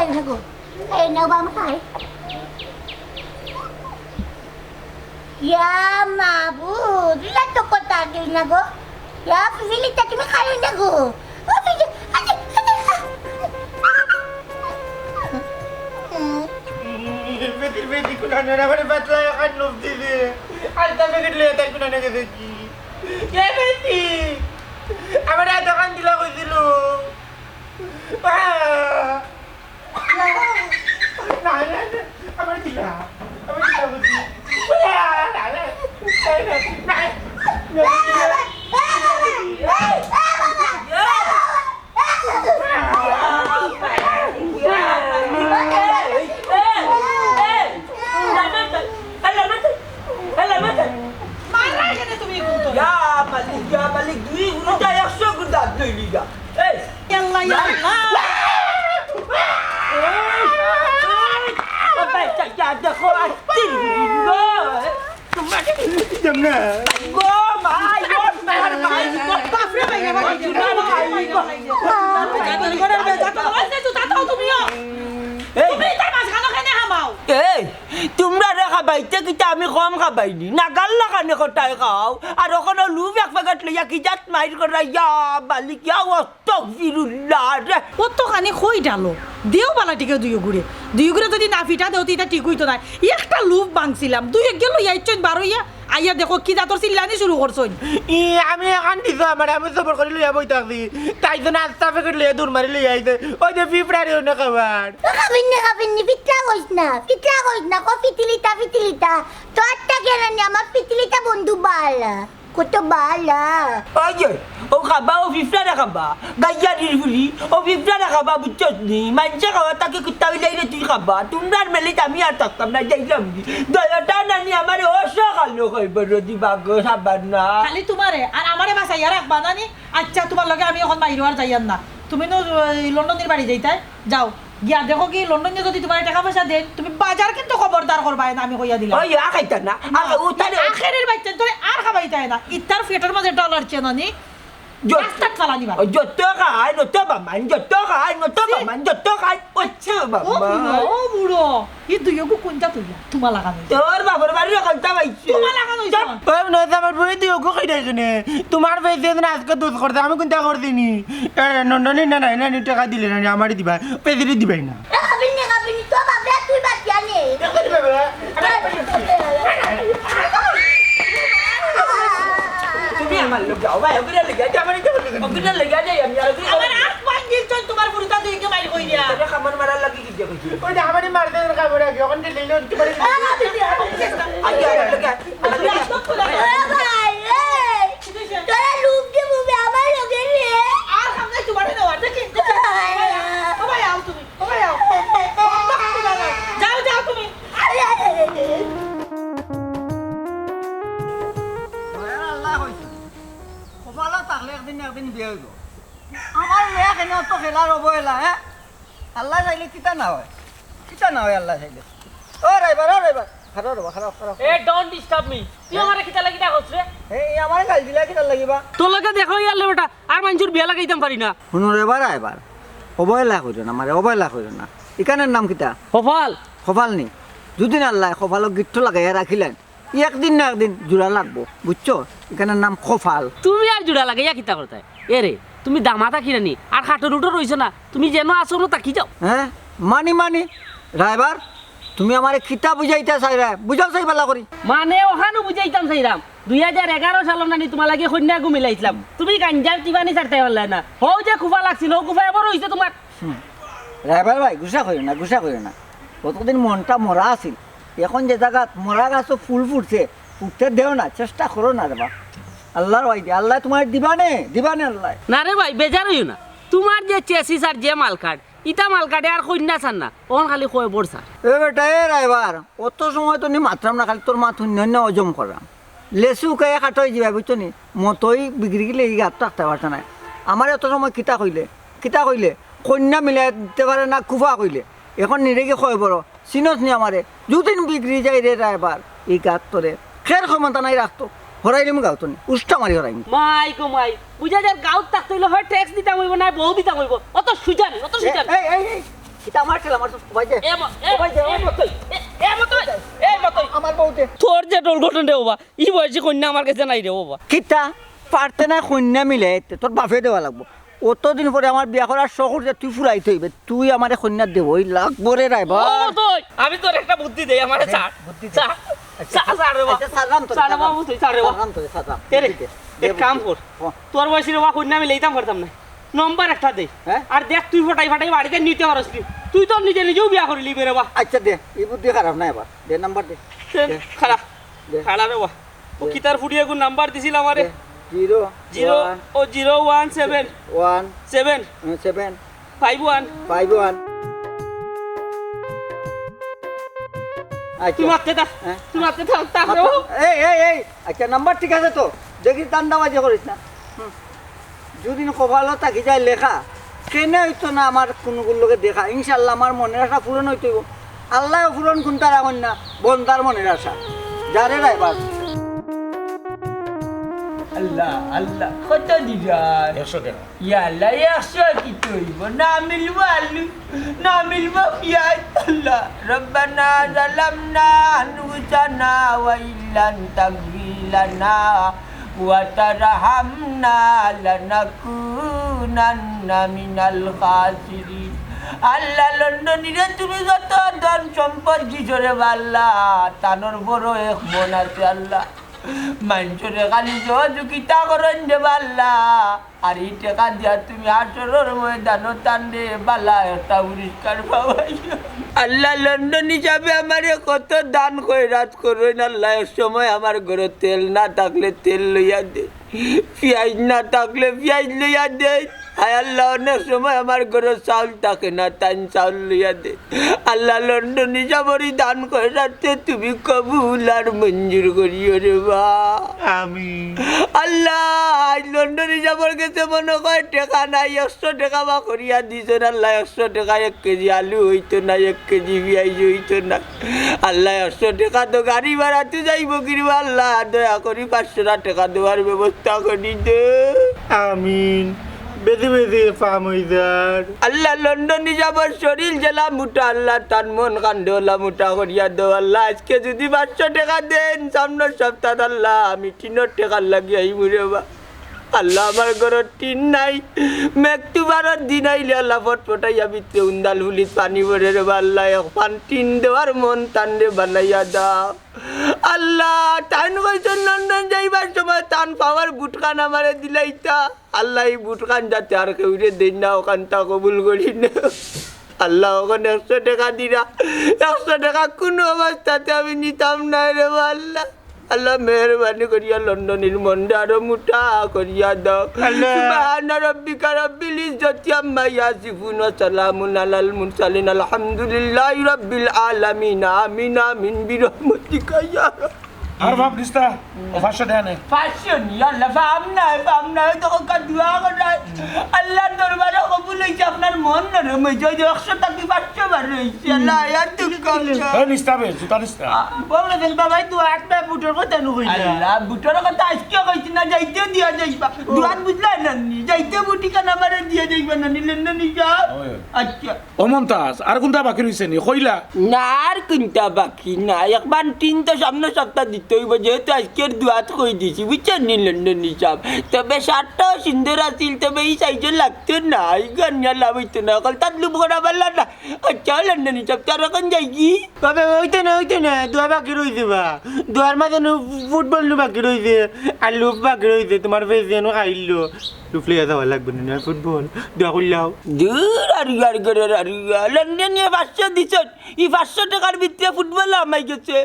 na go. Ay, naubang tayo. Ya, mabud. Lato ko tagil na go. Ya, pipilit na kinakayo na go. Oh, pipilit. Ate, ate, बेटी को ना ना मैंने बताया kan लोग दीदी आता मैं किट लेता है कुना के देखी ये बेटी हमारे आता kan दिला को दिलो ना ना हमारे दिला को Ya balik duit udah yang sudah duit liga. Yalla yalla. Sampai saja ada kau asin liga. Jangan. Go, mai, go, mai. বাপরে ভাই এবার এই তোমরা রে খাবাইতে কিটা আমি কম খাবাইনি নাগাল লাগানে কোটায় খাও আর ওখানে লুভ এক প্যাকেট লইয়া কি জাত মাইর করা ইয়া বালিক ইয়া আস্তাগফিরুল্লাহ রে কতখানি খই ডালো দেও বালাটিকে দুই ঘুরে যদি না ফিটা দেও এটা ঠিক হইতো না একটা লুপ ভাঙছিলাম দুই গেল ইয়াইচন বারইয়া আইয়া দেখো কি জাতর চিল্লানি শুরু করছই আমি এখন দিছো আমার আমি সবর করে লইয়া বই থাকছি তাই জন্য আস্তা প্যাকেট লইয়া দূর মারি লইয়া আইছে ওই যে ফিফড়ারে অন্য খাবার খাবিন নি পিঠা কইস না কো পিতিলিটা তো আটটা গেল নি আমার পিতিলিটা বন্ধু বালা কত বালা ওই যে ও খাবা ও ফিফড়ারে খাবা গাইয়া দিবলি ও ফিফড়ারে খাবা বুঝছস নি মানছে খাওয়া তাকে কুত্তা বিলাইরে তুই খাবা তোমরা মেলি আমি আর থাকতাম না যাইলাম দয়াটা নানি আমারে ওসা খালো কইবার দিবা গো সাবান না খালি তোমারে আর আমারে বাসাইয়া রাখবা নানি আচ্ছা তোমার লগে আমি এখন বাইরে আর যাইয়ান না তুমি তো লন্ডনের বাড়ি যাইতাই যাও গিয়া দেখো কি লন্ডনে যদি তোমার টাকা পয়সা দেন তুমি বাজার কিন্তু খবরদার করবা না আমি কইয়া দিলাম ওই আখাইতা না আর উতারে আখেরের বাচ্চা তোরে আর খাবাইতাই না ইতার পেটের মাঝে ডলার চেনানি রাস্তাত ফালানি বা যত খাই নত বামান যত খাই ওচ্ছে বাবা ও বুড়ো ই দুইগো কোনটা তুইলা তোমার লাগানো তোর বাবার বাড়ি কলতা বাইছে তোমার লাগানো ওই নয় আমার বই দিও গো কই দেখানে তোমার পেছে না আজকে দুধ করতে আমি কোনটা করে দিনি নন্দনী না না না টাকা দিলে না আমারই দিবা পেছে দিবাই না খাবিন তো বাবা তুই বাদ জানে তুমি আমার লোক যাও ভাই ওগুলা লেগে যাবানি তো ওগুলা লেগে যাই আমি আমার আর পাঁচ দিন চল তোমার বুড়িটা দুইকে মাইর কই দিয়া এটা খাবার মারার লাগি কি কইছি ওই যে আমারই মারতে খাবার আগে ওখান থেকে লইলো তোমার আইয়া লাগা ভাই তোরা লুপ দে মুবে আমার লগে রে আর সামনে তোমার নেওয়া দেখি ও ভাই আও তুমি ও ভাই আও যাও তুমি আল্লাহ হইছে কপালত থাকলে একদিন বিয়ে হইব আমার মেয়ে কেন তো খেলার অবহেলা হ্যাঁ আল্লাহ চাইলে কিতা না হয় আল্লাহ চাইলে ও রাইবার খারাপ রবা খারাপ এ ডোন্ট ডিস্টার্ব মি তুই আমারে কিতা লাগি ডাকছ রে এই আমার গাল দিলা কিতা লাগিবা তোর লগে দেখো ইয়ালে বেটা আর মানুষের বিয়া লাগাইতাম পারি না শুনো এবার অবহেলা কইরো না মানে অবহেলা কইরো না ইকানের নাম কিতা হফাল কপাল নি দুদিন আল্লাহ কপালক গিট্ট লাগাইয়া রাখিলেন একদিন না একদিন জোড়া লাগবো বুঝছো এখানের নাম কপাল তুমি আর জুড়া লাগাইয়া কিতা করতাই এ রে তুমি দামাতা কিরানি আর খাটো রুটো রইছ না তুমি যেন আসো না তাকি যাও হ্যাঁ মানি ড্রাইভার তুমি আমার কিতা বুঝাইতে চাইরা বুঝাও চাই ভালো করি মানে ওখানো বুঝাইতাম চাইরাম 2011 সাল নানি তোমার লাগে কন্যা মিলাইছিলাম তুমি গাঞ্জার টিবানি ছাড়তে পারলে না হও যে কুফা লাগছিল ও কুফা এবার হইছে তোমার ড্রাইভার ভাই গুসা করিও না কতদিন মনটা মরা আছিল এখন যে জায়গাত মরা গাছও ফুল ফুটছে উঠতে দেও না চেষ্টা করো না দেবা আল্লাহর ওয়াইদি আল্লাহ তোমার দিবানে আল্লাহ না রে ভাই বেজার হইও না তোমার যে চেসিস আর যে মাল কার্ড ইটা মাল কার্ডে আর কন্যা ছাড় না ওখান খালি কয়ে পড়ছা এ বেটা এ ড্রাইভার অত সময় তো নি মাত্রাম না খালি তোর মা শূন্য অজম করাম লেসু কায়ে কাটই যাবা বুঝছো নি মতই বিক্রি গেলে এই গাত রাখতে পারছে না আমার এত সময় কিতা কইলে কন্যা মিলাই দিতে পারে না কুফা কইলে এখন নিরেগে কয় বড় চিনস নি আমারে দুদিন বিক্রি যাই রে ড্রাইভার এই গাত তোরে খের ক্ষমতা নাই রাখতো হরাইলিম গাঁতো নি উষ্টা মারি হরাইনি মাই গো মাই বুঝা যার গাঁত থাকতে হইলে হয় ট্যাক্স দিতে হইব না বউ দিতে হইব অত সুজানি এই কিতা আমার ছেলে আমার তো সবাই যায় আমার বউতে তোর যে ডোল ঘটন রে বাবা ই বয়সী কন্যা আমার কাছে নাই রে বাবা কিতা পারতে না কন্যা মিলে তোর বাপে দেওয়া লাগবো অতদিন পরে আমার বিয়া করার শখর যে তুই ফুরাইতে হইবে তুই আমার কন্যা দেবই লাগবো রে রাইবা আমি তোর একটা বুদ্ধি দেই আমারে ছাড় ছাড় ছাড় রে বাবা ছাড় বাবু তুই ছাড় রে বাবা এক কাম কর তোর বয়সী রে বাবা কন্যা আমি লইতাম পারতাম না নম্বর একটা দে হ্যাঁ? আর দেখ তুই ফটাই ফটাই বাড়িতে নিতে পারস তুই তো নিজে নিজেও বিয়া করে লিবি রে বাবা আচ্ছা দে এই বুদ্ধি খারাপ না এবার দে নাম্বার দে খাড়া দে। খাড়া রে বাবা ও কিতার ফুটিয়ে কোন নাম্বার দিছিল আমারে 0 017 1 7 7 51 51 তুই মারতে থাক হ্যাঁ? তুই মারতে থাক থাক রে বাবা এই আচ্ছা নাম্বার ঠিক আছে তো দেখি দান্দাবাজি করিস না যদি কপালত থাকি যায় লেখা কেন হইতো না আমার কোনগুলোকে দেখা ইনশাল্লাহ আমার মনের আশা পূরণ হইতে আল্লাহ পূরণ কোনটা রাখুন না বন্দার মনের আশা যারে রাইবার আল্লাহ আল্লাহ কত দিদার 100 টাকা ইয়াল্লা 100 কি তৈব না মিলবো আলু না মিলবো পিয়াজ আল্লাহ রব্বানা জালামনা আনফুসানা ওয়া ইল্লান তাগফিরানা ওয়া তারহামনা লানাকুনান্না মিনাল খাসিরিন আল্লাহ লন্ডনীরে তুমি যত ধন সম্পদ দিছরে আল্লাহ তানোর বড় এক মন আছে আল্লাহ মানুষরে খালি সহযোগিতা করেন দে বাল্লা আর এই টাকা দিয়া তুমি হাসরের ময়দানও টান দে বালা একটা পুরস্কার পাওয়াই আল্লাহ লন্ডন হিসাবে আমারে কত দান খয়রাত করেন আল্লাহ এক সময় আমার ঘরে তেল না থাকলে তেল লইয়া দে পেঁয়াজ না থাকলে পেঁয়াজ লইয়া দে হায় আল্লাহ অনেক সময় আমার ঘরে চাউল থাকে না তাই চাউল লইয়া দে আল্লাহ লন্ডন হিসাবরই দান খয়রাতে তুমি কবুল আর মঞ্জুর করিও রে বা আমি আল্লাহ আজ লন্ডন যাবার গেছে মনে হয় টাকা নাই 100 টাকা বা করিয়া দিছেন আল্লাহ 100 টাকা 1 কেজি আলু হইতো না 1 কেজি পেঁয়াজ হইতো না আল্লাহ 100 টাকা তো গাড়ি ভাড়াতে যাইব কিরবা আল্লাহ দয়া করি 500 টাকা দেওয়ার ব্যবস্থা করি দে আমিন বেদে বেদে ফামইদার আল্লাহ লন্ডন যাবার শরীর জেলা মুটা আল্লাহ তার মন কান্দলা মুটা করিয়া দেও আল্লাহ আজকে যদি 500 টাকা দেন সামনের সপ্তাহ আল্লাহ আমি 3 টাকা লাগিয়ে আইব রে বা আল্লাহ আমার ঘরের টিন নাই মেঘতুবারের দিন আইলে আল্লাহ ফটফটাইয়া ভিতরে উন্দাল হুলিত পানি ভরে রে বা আল্লাহ এক পান টিন দেওয়ার মন টান বানাইয়া দাও আল্লাহ টান কইছেন লন্ডন যাইবার সময় টান পাওয়ার বুটকান আমারে দিলাইতা আল্লাহ এই বুটকান যাতে আর কেউ রে দেন না ওখানটা কবুল করি না আল্লাহ ওখানে 100 টাকা দিরা 100 টাকা কোনো অবস্থাতে আমি নিতাম না রে বা আল্লাহ আল্লাহ মেহরবানি করিয়া লন্ডনের মনটা আরো মুঠা করিয়া দাও সুবহান রাব্বিকা রাব্বিল ইজ্জাতি আম্মা ইয়াসিফুন ওয়া সালামুন আলাল মুরসালিন আলহামদুলিল্লাহি রাব্বিল আলামিন আমিন আমিন বিরহমাতিকা ইয়া আর ভাব দিস্তা 500 টাকা নে fashion আল্লাহ ফাম না তো কা দোয়া করে আল্লাহ দরবারে কবুল হইছে আপনার মন নরম হইছে 100 টাকা 500 বার হইছে আল্লাহ ইয়া তুই কম এই নিস্তা বে জুতা নিস্তা বলে দেন বাবাই তুই একটা বুটোর কথা নু কইলা আল্লাহ বুটর কথা আজকে কইছি না যাইতে দিয়া যাইবা দুয়ান বুঝলা না যাইতে বুটি কানা মারে দিয়া যাইবা না নিলেন না নিজা আচ্ছা ও মমতাজ আর কোনটা বাকি রইছে নি কইলা না আর কোনটা বাকি না একবার তিন তো সামনে সপ্তাহ দিতে হইব যেহেতু আজকের দুয়াত কই দিছি বুঝছেন নি লন্ডন হিসাব তবে শার্টটাও সুন্দর আছিল তবে এই সাইজে লাগতো না এই গানিয়া লাভ হইতো না কল তার লুপ করা পারলা না আচ্ছা লন্ডন হিসাব তার এখন যাই কি তবে হইতে না দুয়া বাকি রইছে বা দুয়ার মাঝে ফুটবল নু বাকি রইছে আর লুপ বাকি রইছে তোমার ফেসিয়ানো খাইলো লুফলে যাওয়া লাগবে না ফুটবল দুয়া করলাও দূর আর করে লন্ডনে 500 দিছেন এই 500 টাকার ভিতরে ফুটবল আমাই গেছে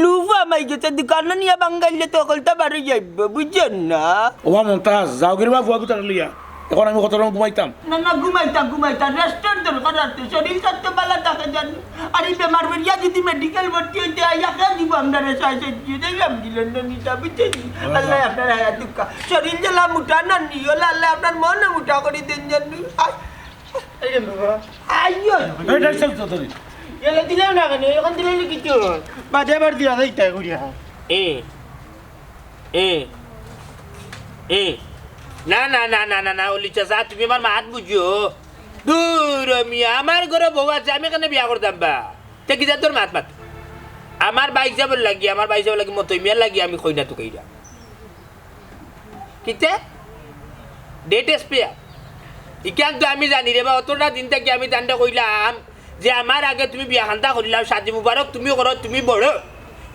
লুপ আমাই গেছে দোকানে নিয়ে বাঙ্গাইলে তো কলটা বাড়ি যাইব বুঝছেন না ও মমতাজ যাও গরিবা বুয়া গুতা লিয়া এখন আমি কত রকম ঘুমাইতাম না ঘুমাইতা রেস্টুরেন্ট দরকার আছে শরীর স্বাস্থ্য ভালো থাকে জানি আর এই বেমার বেরিয়া যদি মেডিকেল ভর্তি হইতে আইয়া দিব আমরা রেসাইছে দেখলাম দিলেন না নিতা বুঝছেন আল্লাহ আপনার হায়াত দুঃখা শরীর জেলা মুঠা না নিয়লা আল্লাহ আপনার মন মুঠা করে দেন জানি আইয়ো এইটা চল তো তুই এলে দিলাম না কেন এখন দিলে কিছু বাদে বার দিয়া যাইতা করিয়া এ না ওলি চাচা তুমি আমার মাত বুঝো দূর মিয়া আমার ঘরে বউ আছে আমি কেন বিয়া করতাম বা তে কি তোর মাত মাত আমার বাইক যাব লাগি আমার বাইক যাব লাগি মতো মিয়া লাগি আমি কই না তো কইরা কিতে ডেট এক্সপায়ার ইকান তো আমি জানি রে বা অতটা দিন থেকে আমি জানতে কইলাম যে আমার আগে তুমি বিয়া খান্তা করিলাম শাদি মুবারক তুমি করো তুমি বড়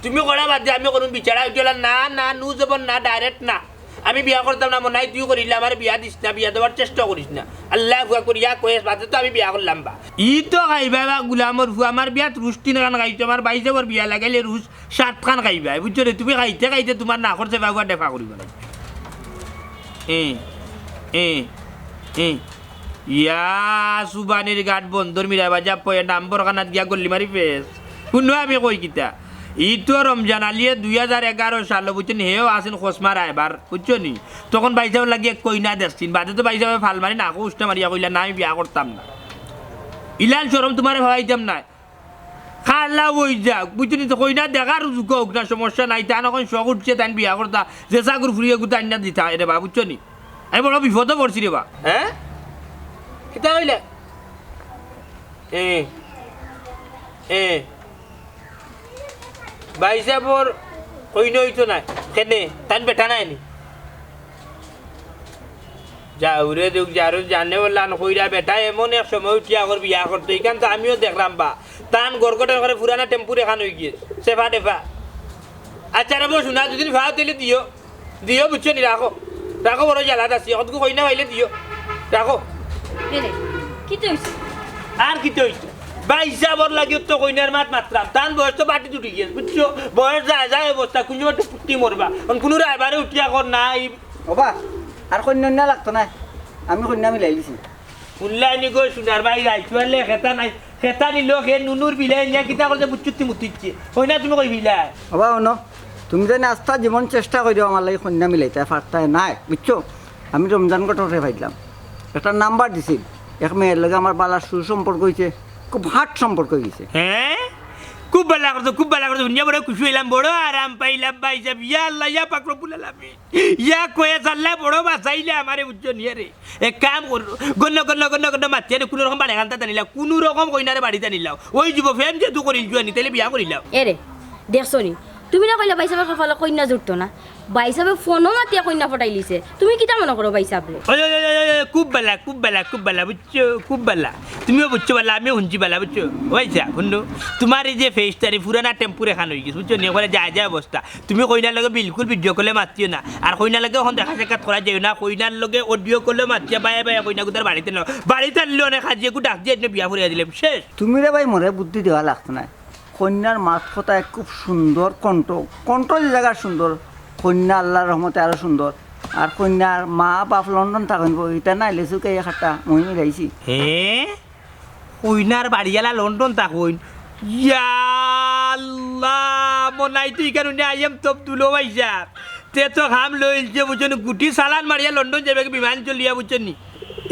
তুমি করা বাদ দিয়ে আমি কোনো বিচারা উঠলা না না নু যাব না ডাইরেক্ট না আমি বিয়া করতাম না মনে হয় তুই করিলে আমার বিয়া দিস না বিয়া দেওয়ার চেষ্টা করিস না আল্লাহ ভুয়া করিয়া কয়েস বাদে তো আমি বিয়া করলাম বা ই তো খাইবা বা গুলামর ভুয়া আমার বিয়াত রুশ 3 খান খাইছো আমার বাইশ যাবার বিয়া লাগাইলে রুশ 7 খান খাইবা বুঝছো রে তুমি খাইতে খাইতে তোমার না করছে বাবুয়া দেখা করিব না ইয়া সুবানির গাট বন্ধর মিরা বাজা পয়ে নাম্বার খানাত গিয়া গল্লি মারি ফেস শুনো আমি কই কিতা ইতো রমজান আলিয়ে 2011 সাল বুঝছেন হেও আসেন খোসমার এবার বুঝছো নি তখন বাইসাব লাগিয়ে কইনা দেখছিন বাদে তো বাইসাবে ফাল মারি নাকো উষ্টা মারিয়া কইলা না আমি বিয়া করতাম না ইলাল শরম তোমার ভাবাইতাম না খালা বই যাক বুঝছেন তো কইনা দেখার যোগ না সমস্যা নাই তা এখন শখ উঠছে তাই বিয়া করতা যে চাকুর ফুরিয়ে গুতা আইনা দিতা রে বা বুঝছো নি আমি বড় বিপদে পড়ছি রে বা হ্যাঁ কিতা হইলে বাইসাবর কইন হইতো না কেনে তান বেটা নাই নি যাওরে দুঃখ যারো জানে বললাম কইরা বেটা এমন এক সময় উঠিয়া কর বিয়া করতো এখান তো আমিও দেখলাম বা তান গড়গড়ের ঘরে পুরানা টেম্পুর এখান হয়ে গিয়ে সেফা টেফা আচ্ছা রে বসু না দুদিন ভাও দিলে দিও দিও বুঝছো নি রাখো রাখো বড় জ্বালাত আছি অতকু কইনা পাইলে দিও রাখো কি তো হইছে আর কি তো হইছে বাইসাবর লাগিও তো কইনার মাত মাত্রাম তান বয়স তো বাটি টুটি গিয়েছে বুঝছো বয়স যায় যায় অবস্থা কোনো একটু পুটি মরবা কোনো রায়বারে উঠিয়া কর না বাবা আর কন্যা লাগতো না আমি কন্যা মিলাই দিছি উল্লাইনি গো সোনার বাই রাইছুয়ালে খেতা নাই খেতা নিল হে নুনুর বিলাই নিয়া কিতা করতে বুচ্চুতি মুতিচ্ছে কই না তুমি কই বিলাই বাবা অন তুমি জানি আস্থা জীবন চেষ্টা করি আমার লাগে কন্যা মিলাইতে পারতায় নাই বুঝছো আমি রমজান কটরে পাইলাম একটা নাম্বার দিছিল এক মেয়ের লগে আমার বালার সুসম্পর্ক হয়েছে খুব হাট সম্পর্ক হয়েছে হ্যাঁ খুব ভালো করতো দুনিয়া বড় খুশি হইলাম বড় আরাম পাইলাম ভাই সাহেব ইয়া আল্লাহ ইয়া পাক রব্বুল আলামিন ইয়া কয়ে আল্লাহ বড় বাঁচাইলে আমারে বুঝছো নিয়ে রে এক কাম কর গন্ন মাতিয়ে কোনো রকম বাড়ি খান্তা টানিলাম কোনো রকম কইনারে বাড়ি টানিলাম ওই যুব ফ্যান যে তু করিল জুয়া নিতে বিয়া করিলাম এরে দেখছো নি তুমি না কইলা বাইসাবে কপালে কন্যা জুটতো না বাইসাবে ফোনও মাতিয়া কন্যা ফটাই লিছে তুমি কিটা মনে করো বাইসাবলে খুব বালা বুঝছো খুব বালা তুমিও বুঝছো বালা আমিও শুনছি বালা বুঝছো ওইছা শুনো তোমার এই যে ফেসটারি পুরানা টেম্পুর এখান হয়ে গেছে বুঝছো নিয়ে করে যায় অবস্থা তুমি কইনার লগে বিলকুল ভিডিও কলে মাতিও না আর কইনার লগে এখন দেখা সাক্ষাৎ করা যায় না কইনার লগে অডিও কলে মাতিয়া বায়ে কইনা গুতার বাড়িতে না বাড়িতে আনলে অনেক সাজিয়ে ডাক দিয়ে বিয়া ফুরিয়া দিলাম শেষ তুমি রে ভাই মরে বুদ্ধি দেওয়া লাগতো না কন্যার মাত কথায় খুব সুন্দর কণ্ঠ যে জায়গার সুন্দর কন্যা আল্লাহর রহমতে আরো সুন্দর আর কন্যার মা বাপ লন্ডন থাকেন এটা না লেসু কে একটা মই মিলাইছি হ্যাঁ কইনার বাড়িয়ালা লন্ডন থাকুন ইয়াল্লাহ মনাই তুই কেন আই এম তপ তুলো ভাইসা তে তো খাম লইছে বুঝছেন গুটি সালান মারিয়া লন্ডন যাবে বিমান চলিয়া বুঝছেন নি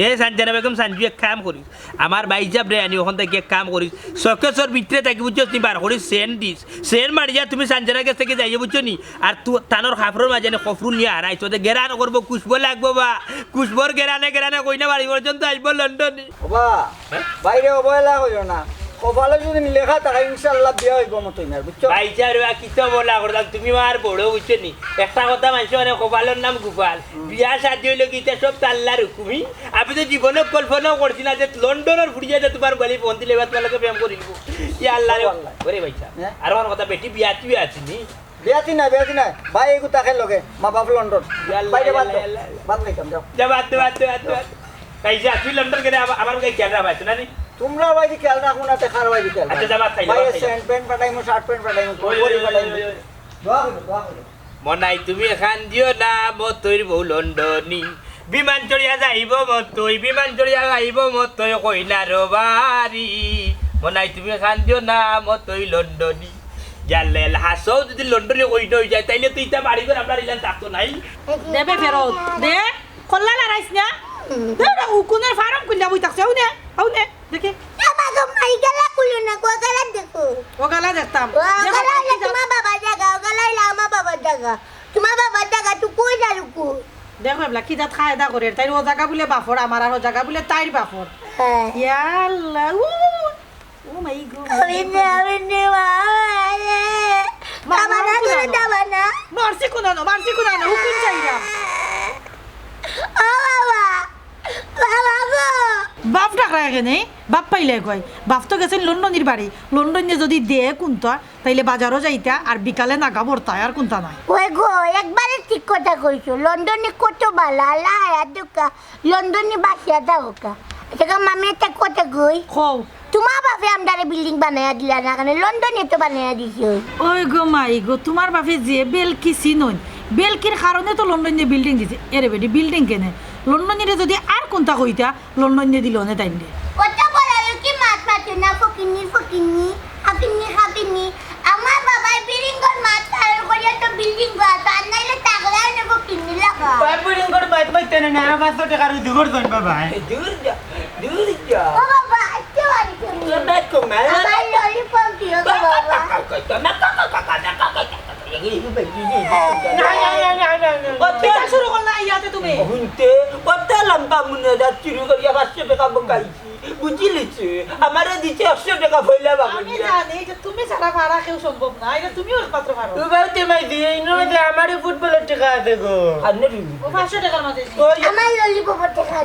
এ সাঞ্জানা বেগম সাঞ্জু এক কাম করিস আমার বাইজাব রে আনি ওখান থেকে এক কাম করিস সকেশ্বর ভিতরে থাকি বুঝছো নি বার করিস সেন দিস সেন মারিয়া তুমি সাঞ্জানার কাছ থেকে যাইয়ে বুঝছো নি আর তু তানোর খাফরর মাঝে কফরুল নিয়ে হারাইছ গেরান করবো কুশব লাগবো বা কুশবর গেরানে কইনা বাড়ি পর্যন্ত আসবো লন্ডনে বাবা বাইরে অবহেলা করিও না কপালে যদি লেখা থাকে ইনশাআল্লাহ বিয়া হইব মতই না বুঝছো বাইজার কিতো বলা করতাম তুমি আর বড় বুঝছো নি একটা কথা মানছো মানে কপালের নাম গোপাল বিয়া শাদি হইলো কি সব তাল্লার হুকুমি আমি তো জীবনে কল্পনাও করছি না যে লন্ডনের ফুড়িয়ে যে তোমার বলি ফোন দিলে এবার তোমাকে প্রেম করিব ইয়া আল্লাহ রে ওরে ভাইসা আর আমার কথা বেটি বিয়া তুই আছিনি বিয়াতি নাই ভাই এগু তাকে লগে মা বাপ লন্ডন বাইরে বাদ লইতাম যাও যা বাদ ভাইসা তুই লন্ডন গেলে আমার কাছে ক্যামেরা পাইছো না নি তোমরা বাইরে খেয়াল রাখো না দেখার বাইরে খেয়াল আচ্ছা যাবা খাই ভাই সেন্ট প্যান্ট পাঠাইমু শার্ট প্যান্ট পাঠাইমু পরি পাঠাইমু দোয়া করো মনাই তুমি এখান দিও না মতৈর বউ লন্ডনী বিমান চড়িয়া যাইব মতৈ কইনার বাড়ি মনাই তুমি এখান দিও না মতৈ লন্ডনী জানলে হাসও যদি লন্ডনে কইন হয়ে যায় তাইলে তুই তা বাড়ি করে আপনার ইলান থাকতো নাই দেবে ফেরত দে কল্লা লারাইস না দে না উকুনের ফার্ম কইলা বই থাকছে আউনে দেখে বাবা মাই গলা কুলো না গো গলা দেখো ও গালা দেখতাম গলা তোমার বাবা জায়গা গলা আমার বাবা জায়গা তোমার বাবা জায়গা তুই কই যালুকু দেখো এবলা কি জাত খায়দা করে তাই ও জায়গা বলে বাফর আমার আর ও জায়গা বলে তাইর বাফর হ্যাঁ ইয়া আল্লাহ ও মাই গড আমি নে বাবা না করে দেবা না মারছি কোনানো হুকুম চাইরা ও বাবা বাবা গো বাপ ডাকরা এখানে বাপ পাইলে কয় বাপ তো গেছেন লন্ডনের বাড়ি লন্ডনে যদি দে কোনটা তাইলে বাজারও যাইতা আর বিকালে নাগা ভরতা আর কোনটা নাই ওই গো একবারে ঠিক কথা কইছো লন্ডনে কত ভালো আল্লাহ দুকা লন্ডনে বাসিয়া দাও কা এটা মামি একটা কথা কই কও তোমার বাপে আমদারে বিল্ডিং বানায়া দিলা না কারণ লন্ডনে তো বানায়া দিছো ওই গো মাই গো তোমার বাপে যে বেলকি চিনই বেলকির কারণে তো লন্ডনে বিল্ডিং দিছে এরে বেটি বিল্ডিং কেনে লন্ডনে যদি আর কোনটা কইতা লন্ডনে দিল না তাই কত বড় কি মাছ মাছ না ফকিনি হাপিনি আমার বাবাই বিল্ডিং কর মাছ আর করিয়া তো বিল্ডিং কর তো আর নাইলে টাকলা না ফকিনি লাগা বিল্ডিং করে বাইত বাইতে না 500 টাকা রুজি করছেন বাবা দূর যা ও বাবা আচ্ছা বাড়ি চলো দেখো মা আমার ললিপপ দিও গো বাবা পিতা শুরু করলা ইয়াতে তুমি হুনতে কত লম্বা মুনে যাচ্ছি করিয়া 500 টাকা বকাইছি বুঝিলিছে আমারে দিছে 100 টাকা ভইলা আমি বাবা জানি যে তুমি ছাড়া ভাড়া কেউ সম্ভব না এটা তুমিও একমাত্র পারো বাবাতে মাই দিয়ে ইনো যে আমার ফুটবলের টাকা আছে গো আনে ও 500 টাকার মধ্যে আমার ললিপপ দেখা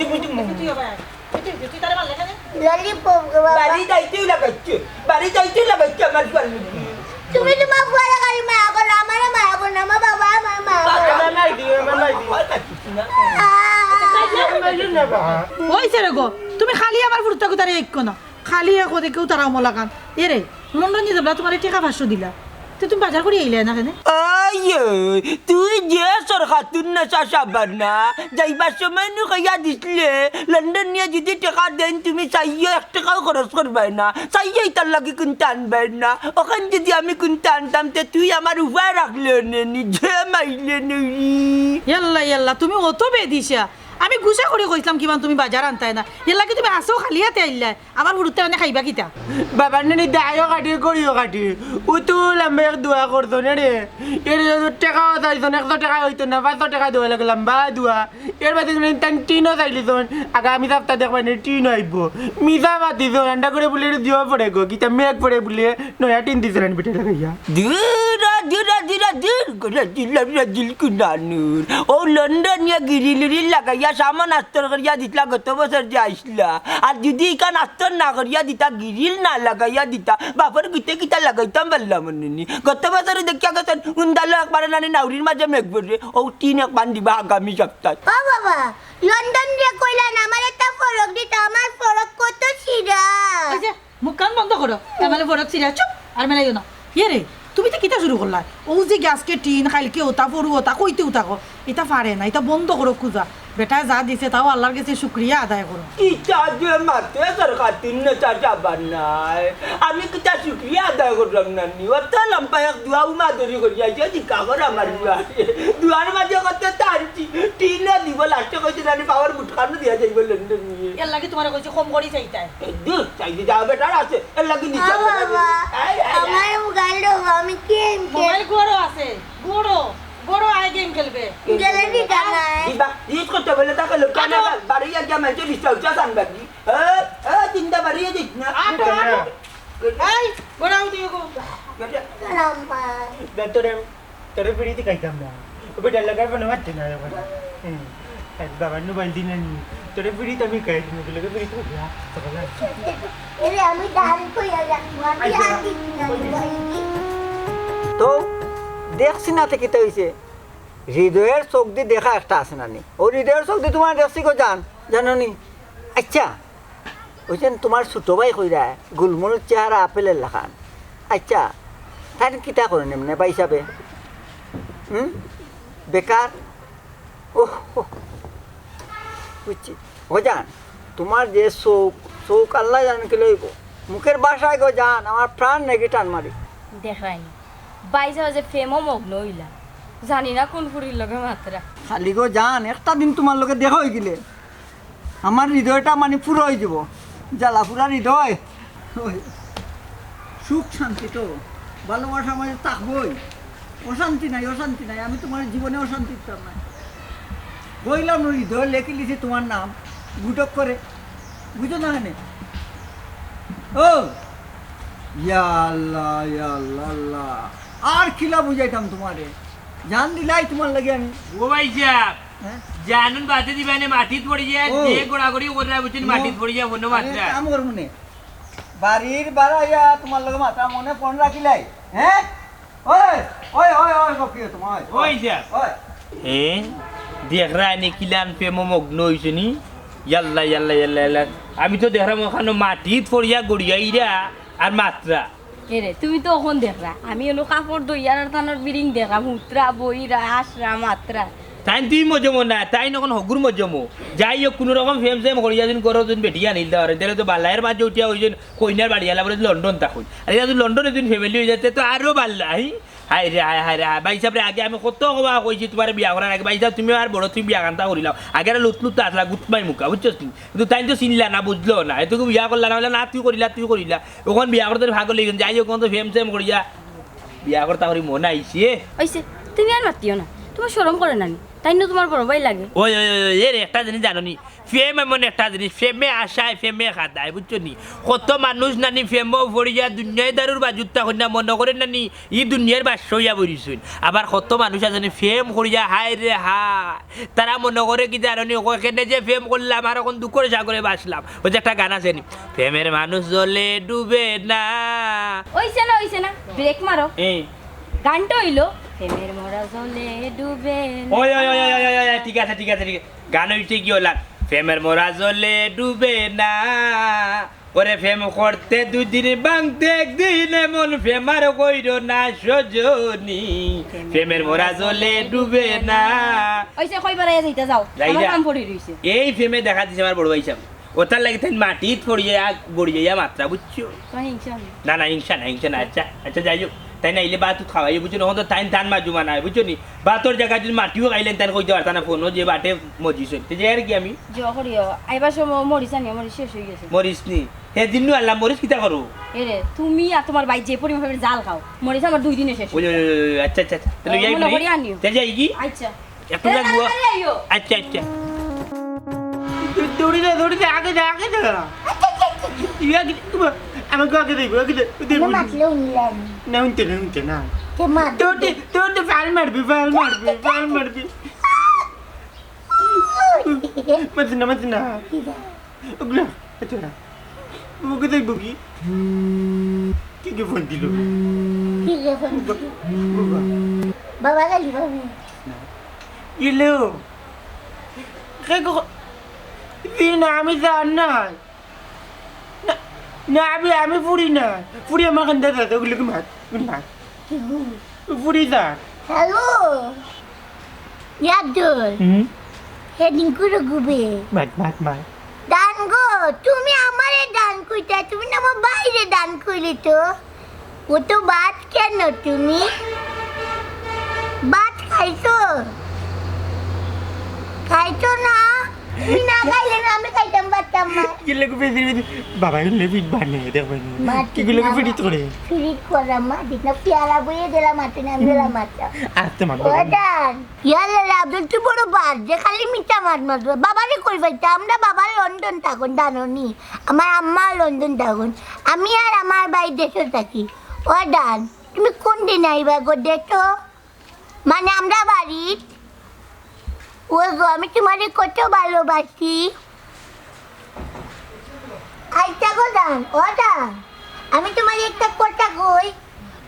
তুই হবে তুই তারে মারলে কেন ললিপপ গো বাবা বাড়ি যাইতেই লাগাচ্ছে আমার বাড়ি তুমি তোমার বড় গাড়ি মা বলো আমার মা বলো না আমার বাবা আমার মা মাই দিয়ে ওই রে গো তুমি খালি আমার ফুরতা কোতারে এক কোন খালি এক ওদের কেউ তারা মলাকান এরে লন্ডন নিয়ে যাবলা তোমার টাকা 500 দিলা তো তুমি বাজার করে আইলে না কেন আয় তুই যে সরকার না চাষাবার না যাইবার সময় নু কইয়া দিসলে লন্ডন নিয়ে যদি টাকা দেন তুমি চাইয়ে 1 টাকাও খরচ করবাই না চাইয়ে তার লাগে কোনটা আনবাই না ওখান যদি আমি কোনটা আনতাম তে তুই আমার উপায় রাখলে নিজে মাইলে নই ইয়াল্লা তুমি অত বেদিছা আমি গুছা করে কইছিলাম কিমান তুমি বাজার আনতাই না ইয়াল্লা কি তুমি আসো খালি হাতে আইলা আমার ফুরতে মানে খাইবা কিতা বাবার নানি দায়ও কাটি করিও কাটি ও তো লম্বা এক দোয়া করতো না রে এর টাকা চাইছো 100 টাকা হইতো না 500 টাকা দেওয়া লাগে লম্বা দোয়া এর বাদে তান টিনও চাইলিস আগামী সপ্তাহ দেখবা নি টিন আইব মিজা মাতিস আন্ডা করে বলে দিও পড়ে গো কিতা মেঘ পড়ে বলে নয়া টিন দিছ রান বেটে লাগাইয়া দূর করে দিল কুনানুর ও লন্ডন নিয়ে গিরিলিরি লাগাইয়া সামান আস্তর করিয়া দিতলা গত বছর যে আইসলা আর যদি ইকান আস্তর না করিয়া দিতা গিরিল না লাগাইয়া দিতা বাপর গিতে কিতা লাগাইতাম বললাম মনে গত বছরে দেখিয়া গেছেন উন্দালো একবার নানি নাউরির মাঝে মেঘ পড়ে ও টিন একবার দিবা আগামী সপ্তাহ ও বাবা লন্ডন দিয়ে কইলা না আমার একটা ফরক দিতে আমার ফরক কত ছিড়া এই যে মুখ কান বন্ধ করো তাহলে বড় চিরা চুপ আর মেলাইও না রে তুমি তো কিতা শুরু করলা ও যে গ্যাসকে টিন খাইলকে ওটা পড়ু ওটা কইতে উঠাকো এটা পারে না এটা বন্ধ করো খুঁজা বেটা যা দিছে তাও আল্লাহর কাছে শুকরিয়া আদায় করো কিতা যে মাতে সরকার না চাচাবার নাই আমি কিতা শুক্রিয়া আদায় করলাম নানি অত লম্বা এক দুয়া উমাদরি করিয়া দিকা কর আমার দুয়ার মাঝে কত টানছি টিনে দিব লাস্টে কইছে নানি পাওয়ার মুঠখানো দিয়া যাইব লন্ডন নিয়ে এর লাগি তোমার কইছে কম করি চাইতাই দূর চাইতে যাও বেটার আছে এর লাগি নিচে ও বাবা আমার মোবাইল দাও আমি গেম মোবাইল গড়ো আছে গড়ো আই গেম খেলবে গেলে দিতা না দিবা ইস করতে বলে তাকে লোকানে বাড়িয়া গিয়া মেজে রিসাউচা সানবাগি তিনটা বাড়িয়া দিস না এই গড়াও দিও গো রাম্মা তোরে পিড়িতে খাইতাম না ও বেটা লাগার বানা মারতে না এখন বাবার মোবাইল দিন তোরে পিড়িতে আমি খাই দিন তোকে লাগে পিড়িতে খাইয়া সকালে এরে আমি ডাল কইয়া রাখবো আমি আদি না তো দেখছি না থেকে হয়েছে হৃদয়ের চোখ দিয়ে দেখা একটা আছে নানি ও হৃদয়ের চোখ দিয়ে তোমার দেখছি গো জানো নি আচ্ছা ওইছেন তোমার ছোটো ভাই কইরা গুলমুল চেহারা আপেলের লেখান আচ্ছা তাই কিতা করে নেমনে বা হিসাবে বেকার ও বুঝছি ও জান তোমার যে চোখ আল্লাহ জান কি লইব মুখের বাসায় গো জান আমার প্রাণ নাকি টান মারি দেখাইনি বাইসা যে ফেমও মগ্ন হইলা জানি না কোন ফুরির লগে মাত্রা খালি গো জান একটা দিন তোমার লোকে দেখা হয়ে গেলে আমার হৃদয়টা মানে পুরো হয়ে যাব জ্বালা পুরা হৃদয় সুখ শান্তি তো ভালোবাসা মাঝে থাকবই অশান্তি নাই আমি তোমার জীবনে অশান্তি চাই না বললাম হৃদয় লেখে লিখে তোমার নাম গুটক করে বুঝো না কেন ও ইয়া আল্লাহ ইয়া আল্লাহ আল্লাহ আর কিলা বুঝাইতাম তোমারে জান দিলাই তোমার লাগে আমি ও ভাই সাহেব হ্যাঁ জানুন বাতে দিবানে মাটিত পড়ি যায় ও। যে গোড়াগড়ি করে বুঝছেন মাটিত পড়ি যায় অন্য মাত্রা কাম কর মনে বাড়ির বাড়াইয়া তোমার লগে মাথা মনে ফোন রাখিলাই হ্যাঁ ওই ওই ওই ওই বকি তোমার ওই সাহেব ওই দেখ রানি কিলান প্রেম মগ্ন হয়েছে নি ইয়াল্লা ইয়াল্লা ইয়াল্লা ইয়াল্লা আমি তো দেখলাম ওখানে মাটিত পড়িয়া গড়িয়া ইরা আর মাত্রা এরে তুমি তো ওখান দেখরা আমি হলো কাপড় দইয়ার আর তানোর বিরিং দেখা মুত্রা বইরা আসরা মাত্রা তাই তুই মজমো না তাই নখন হগুর মজমো যাই হোক কোনো রকম ফেম সেম করিয়া দিন করো তুমি বেটিয়া নিল দেওয়ার তাহলে তো বাল্লায়ের মাঝে উঠিয়া ওই যে কইনার বাড়ি আলা বলে লন্ডন থাকুন আর এটা লন্ডনে তুমি ফ্যামিলি হয়ে যাচ্ছে তো আরও বাল্লা হাই রে হাই হাই রে হাই ভাই সাহেব আগে আমি কত কবা কইছি তোমার বিয়া করার আগে ভাই সাহেব তুমি আর বড় তুমি বিয়া কান্তা করিলাও আগে লুত আসলা গুটমাই মুখা বুঝছো তুমি কিন্তু তাই তো চিনলা না বুঝলো না এটুকু বিয়া করলা না বলে না তুই করিলা ওখান বিয়া করতে ভাগ লেগে যাই হোক তো ফেম সেম করিয়া বিয়া করতে করি মনে আইছে ওইসে তুমি আর মাতিও না তোমার শরম করে নানি তাই না তোমার বড় ভাই লাগে ওই ওই ওই এর একটা জিনিস জানো নি ফেম এমন একটা জিনিস ফেমে আসায় ফেমে খাদায় বুঝছো নি কত মানুষ নানি ফেমও ভরিয়া দুনিয়ায় দারুর বাজুতা কন্যা মনে করেন নানি ই দুনিয়ার বাসইয়া বলিছুন আবার কত মানুষ আছে ফেম করিয়া হাই রে হাই তারা মনে করে কি জানো নি ওখানে যে ফেম করলাম আর এখন দুঃখের সাগরে বাসলাম ওই যে একটা গান আছে নি ফেমের মানুষ জলে ডুবে না ওইসে না ব্রেক মারো এই গানটা হইলো প্রেমের মরা জলে ডুবে না। ওই ওই ওই ওই ওই ওই ঠিক আছে গান হইতে কি হলাম ফেমের মোরা জলে ডুবে না ওরে ফেম করতে দুদিন বাংতে একদিন এমন ফেমার কইর না সজনি ফেমের মোরা জলে ডুবে না ওইসে কইবার আইয়া যাইতা যাও যাই আমার যা। কাম পড়ি রইছে এই ফেমে দেখা দিছে আমার বড় ভাই সাহেব ওটার লাগে তাই মাটিত পড়িয়া গড়িয়া মাত্রা বুঝছো তো হিংসা হবে। না হিংসা না আচ্ছা যাই হোক তাই না এলে বা তুই খাওয়াই বুঝছো না তো তাই ধান মাজু মানায় বুঝছো নি বা তোর জায়গায় যদি মাটিও খাইলেন তাই কইতে পারতাম না ফোনও যে বাটে মজিস তো যে আর কি আমি জো করিও আইবার সময় মরিস আনি মরিস শেষ হয়ে গেছে মরিস নি সেদিন নু আল্লাহ মরিস কিতা করো এরে তুমি আর তোমার ভাই যে পরিমাণ ভাবে জাল খাও মরিস আমার 2 দিনে শেষ ওই আচ্ছা তাহলে যাই মনে করি আনিও। তাই যাই কি আচ্ছা একটু লাগবো তাড়াতাড়ি আইও। আচ্ছা দৌড়ি দে আগে যা ইয়া কি আমাকে আগে দেবো তুমি মাতলে উনলেন না উনতে না কে মাত তোর ফাল মারবি মারছি না ওগুলো আচ্ছা ওকে দেখবো কি ফোন দিল ঠিক আছে বাবা গালি বাবা ইলো না আমি জান না আমি ফুড়ি আমার কান্দা দাদা ওগুলোকে মার ফুড়ি যা হ্যালো ইয়াদুল হেডিং করে গুবে মার দান গো তুমি আমারে দান কইতা তুমি না আমার বাইরে দান কইলে তো ও তো বাত কেন তুমি বাত খাইছো না তুমি না খাইলে না আমি খাইতাম বাতাম না কিলোকে বেশি বাবা এগুলো ফিট বানিয়ে দেখবেন কিগুলোকে ফিট করে ফিরিট করা মা দিনা পেয়ারা বইয়ে দিলাম মাটি না দিলাম মাটা আসতে মার ওদান ইয়ালে আব্দুল তুই বড় বাদ যে খালি মিঠা মাছ মাছ বাবারে কই পাইতা আমরা বাবা লন্ডন থাকুন জানোনি আমার আম্মা লন্ডন থাকুন আমি আর আমার ভাই দেশে থাকি ওদান তুমি কোন দিন আইবা গো দেখো মানে আমরা বাড়ি ওই গো আমি তোমারে কত ভালোবাসি আইতা গো দান ওদান আমি তোমার একটা কথা কই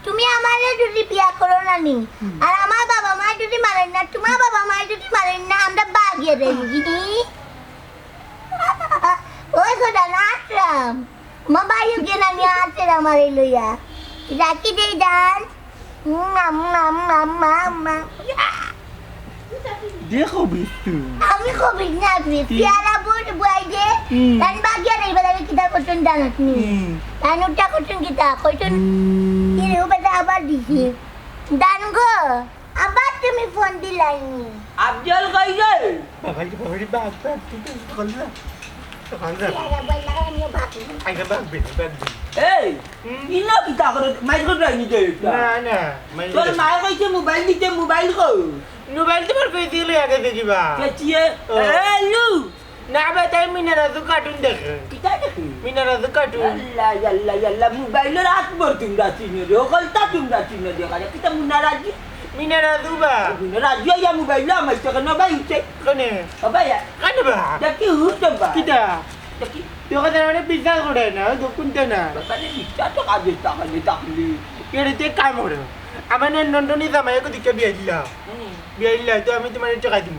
তুমি আমারে যদি বিয়া করো না নি আর আমার বাবা মা যদি মারেন না তোমার বাবা মা যদি মারেন না আমরা বাগিয়ে দেব ওই কথা না আসলাম মা বাইও গেনা নিয়ে আসে আমারে লইয়া রাখি দেই দান দেখো বিস্তু আমি কবি না পেয়ারা বোট বই দে তান বাগিয়ে দেই বলে কিতা করতেন জানাত নি তান উঠা করতেন কিতা কইতেন কি রে বেটা আবার দিছি দান গো আবার তুমি ফোন দিলাইনি আফজল কই রে বাবা বাগ তুই কলরা পেয়ারা বই লাগানিও বাকি আগে বাগ এই ইনো কিতা করে মাইক করে নি দে না তোর মায়ে কইছে মোবাইল দিতে মোবাইল কো মোবাইল তোমার পেয়ে দিলে আগে দেখিবা কেচিয়ে এ লু না ভাই তাই মিনারাজু কার্টুন দেখে কিতা দেখি মিনারাজু কার্টুন আল্লাহ আল্লাহ আল্লাহ মোবাইলের আত্মর তোমরা চিনে রে ওখানটা তোমরা চিনে দেখা যায় কিতা মুনারাজি মিনারাজু বা মুনারাজি ইয়া মোবাইল আমার থেকে না ভাই উঠে কোনে বাবা কানে বা দেখি হুট বা কিটা দেখি তোকে মানে বিশ্বাস করে না দুকুনতে না বাবা রে মিথ্যা তো কাজে তাহলে এড়িতে কাম করে আমার নন্দনী জামাইকে দিকে বিয়ে দিলা বিয়ে দিলা তো আমি তোমার টাকা দিব